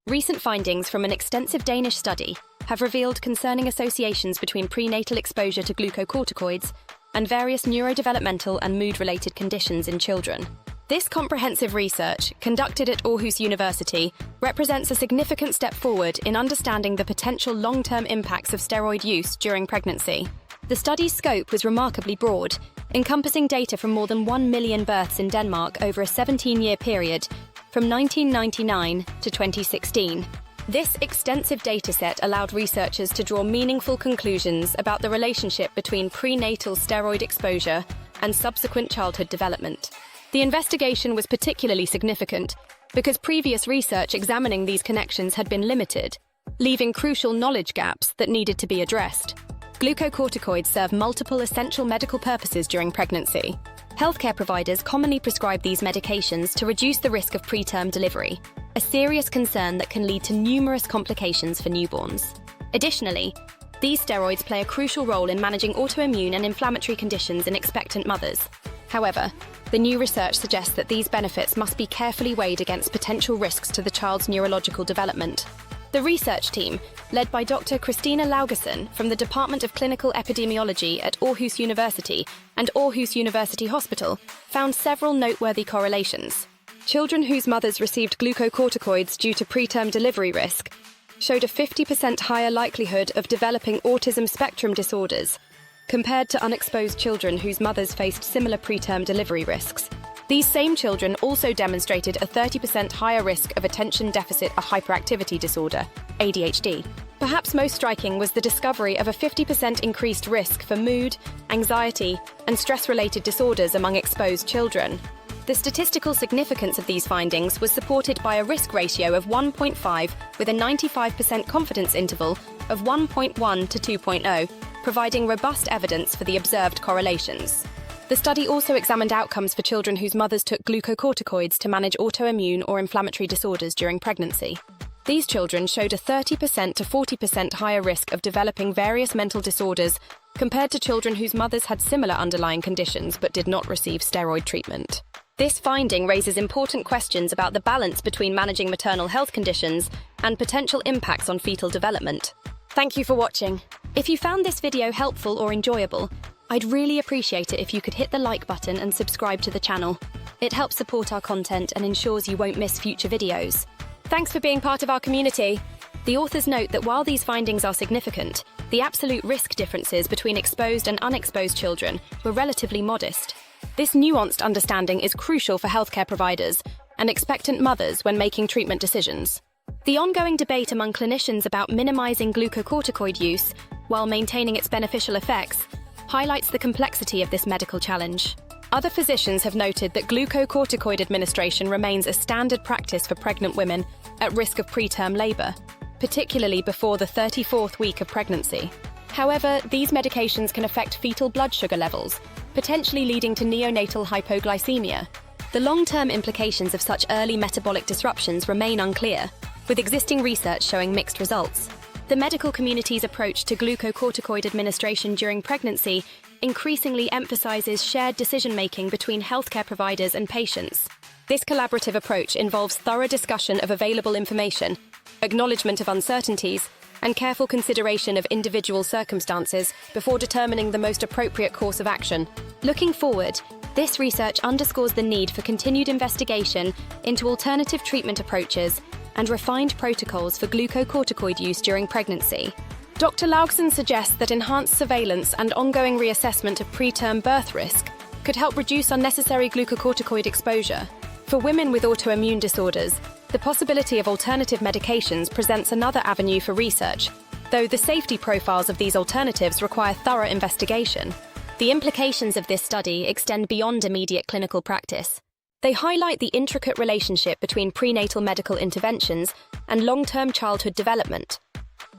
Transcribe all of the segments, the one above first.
Recent findings from an extensive Danish study have revealed concerning associations between prenatal exposure to glucocorticoids and various neurodevelopmental and mood-related conditions in children. This comprehensive research, conducted at Aarhus University, represents a significant step forward in understanding the potential long-term impacts of steroid use during pregnancy. The study's scope was remarkably broad, encompassing data from more than 1 million births in Denmark over a 17-year period, from 1999 to 2016. This extensive dataset allowed researchers to draw meaningful conclusions about the relationship between prenatal steroid exposure and subsequent childhood development. The investigation was particularly significant because previous research examining these connections had been limited, leaving crucial knowledge gaps that needed to be addressed. Glucocorticoids serve multiple essential medical purposes during pregnancy. Healthcare providers commonly prescribe these medications to reduce the risk of preterm delivery, a serious concern that can lead to numerous complications for newborns. Additionally, these steroids play a crucial role in managing autoimmune and inflammatory conditions in expectant mothers. However, the new research suggests that these benefits must be carefully weighed against potential risks to the child's neurological development. The research team, led by Dr. Christina Laugersen from the Department of Clinical Epidemiology at Aarhus University and Aarhus University Hospital, found several noteworthy correlations. Children whose mothers received glucocorticoids due to preterm delivery risk showed a 50% higher likelihood of developing autism spectrum disorders compared to unexposed children whose mothers faced similar preterm delivery risks. These same children also demonstrated a 30% higher risk of attention deficit hyperactivity disorder, ADHD. Perhaps most striking was the discovery of a 50% increased risk for mood, anxiety, and stress-related disorders among exposed children. The statistical significance of these findings was supported by a risk ratio of 1.5 with a 95% confidence interval of 1.1 to 2.0, providing robust evidence for the observed correlations. The study also examined outcomes for children whose mothers took glucocorticoids to manage autoimmune or inflammatory disorders during pregnancy. These children showed a 30% to 40% higher risk of developing various mental disorders compared to children whose mothers had similar underlying conditions but did not receive steroid treatment. This finding raises important questions about the balance between managing maternal health conditions and potential impacts on fetal development. Thank you for watching. If you found this video helpful or enjoyable, I'd really appreciate it if you could hit the like button and subscribe to the channel. It helps support our content and ensures you won't miss future videos. Thanks for being part of our community. The authors note that while these findings are significant, the absolute risk differences between exposed and unexposed children were relatively modest. This nuanced understanding is crucial for healthcare providers and expectant mothers when making treatment decisions. The ongoing debate among clinicians about minimizing glucocorticoid use while maintaining its beneficial effects highlights the complexity of this medical challenge. Other physicians have noted that glucocorticoid administration remains a standard practice for pregnant women at risk of preterm labor, particularly before the 34th week of pregnancy. However, these medications can affect fetal blood sugar levels, potentially leading to neonatal hypoglycemia. The long-term implications of such early metabolic disruptions remain unclear, with existing research showing mixed results. The medical community's approach to glucocorticoid administration during pregnancy increasingly emphasizes shared decision-making between healthcare providers and patients. This collaborative approach involves thorough discussion of available information, acknowledgement of uncertainties, and careful consideration of individual circumstances before determining the most appropriate course of action. Looking forward, this research underscores the need for continued investigation into alternative treatment approaches and refined protocols for glucocorticoid use during pregnancy. Dr. Laugersen suggests that enhanced surveillance and ongoing reassessment of preterm birth risk could help reduce unnecessary glucocorticoid exposure. For women with autoimmune disorders, the possibility of alternative medications presents another avenue for research, though the safety profiles of these alternatives require thorough investigation. The implications of this study extend beyond immediate clinical practice. They highlight the intricate relationship between prenatal medical interventions and long-term childhood development,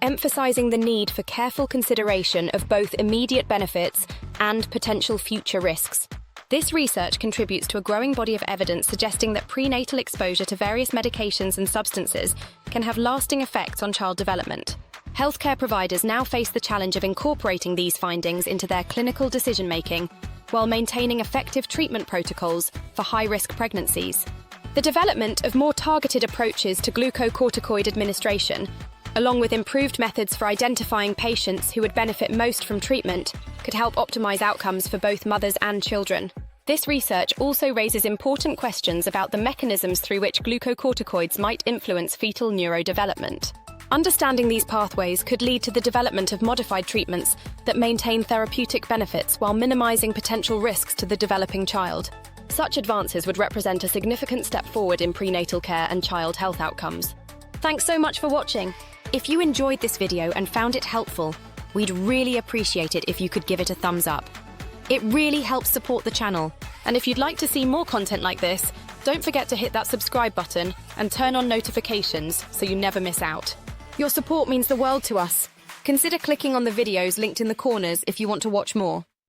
emphasizing the need for careful consideration of both immediate benefits and potential future risks. This research contributes to a growing body of evidence suggesting that prenatal exposure to various medications and substances can have lasting effects on child development. Healthcare providers now face the challenge of incorporating these findings into their clinical decision-making while maintaining effective treatment protocols for high-risk pregnancies. The development of more targeted approaches to glucocorticoid administration, along with improved methods for identifying patients who would benefit most from treatment, could help optimize outcomes for both mothers and children. This research also raises important questions about the mechanisms through which glucocorticoids might influence fetal neurodevelopment. Understanding these pathways could lead to the development of modified treatments that maintain therapeutic benefits while minimizing potential risks to the developing child. Such advances would represent a significant step forward in prenatal care and child health outcomes. Thanks so much for watching. If you enjoyed this video and found it helpful, we'd really appreciate it if you could give it a thumbs up. It really helps support the channel. And if you'd like to see more content like this, don't forget to hit that subscribe button and turn on notifications so you never miss out. Your support means the world to us. Consider clicking on the videos linked in the corners if you want to watch more.